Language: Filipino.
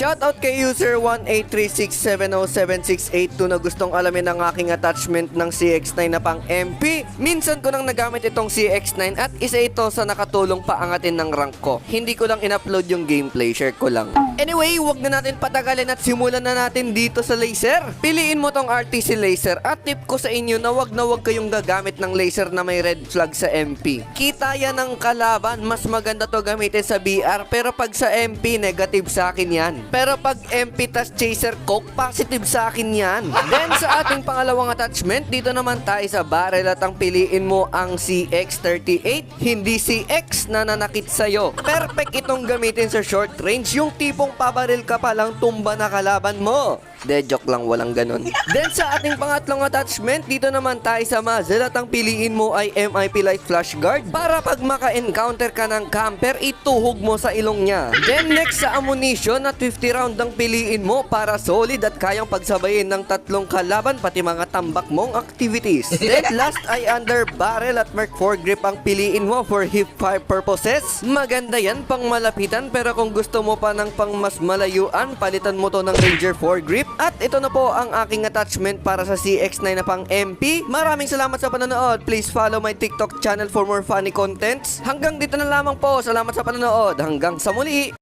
Shoutout kay user 183670768 na gustong alamin ang aking attachment ng CX9 na pang MP. Minsan ko nang nagamit itong CX9 at isa ito sa nakatulong paangatin ng rank ko. Hindi ko lang in-upload yung gameplay, share ko lang. Anyway, wag na natin patagalin at simulan na natin dito sa laser. Piliin mo tong RTC laser at tip ko sa inyo na wag kayong gagamit ng laser na may red flag sa MP. Kita yan ng kalaban, mas maganda to gamitin sa BR, pero pag sa MP, negative sa akin yan. Pero pag MP tas chaser coke, positive sa akin yan. Then sa ating pangalawang attachment, dito naman tayo sa barrel at ang piliin mo ang CX38, hindi CX na nanakit sa'yo. Perfect itong gamitin sa short range, yung tipong pabaril ka pa lang tumba na kalaban mo. De, joke lang, walang ganun. Then sa ating pangatlong attachment, dito naman tayo sa muzzle at ang piliin mo ay MIP Light Flash Guard para pag maka-encounter ka ng camper, ituhog mo sa ilong niya. Then next sa ammunition at 50 round ang piliin mo para solid at kayang pagsabayin ng 3 kalaban pati mga tambak mong activities. Then last ay under barrel at Merc 4 grip ang piliin mo for hip fire purposes. Maganda yan pang malapitan, pero kung gusto mo pa ng pang mas malayuan, palitan mo to ng Ranger 4 grip. At ito na po ang aking attachment para sa CX9 na pang MP. Maraming salamat sa panonood. Please follow my TikTok channel for more funny contents. Hanggang dito na lamang po. Salamat sa panonood. Hanggang sa muli.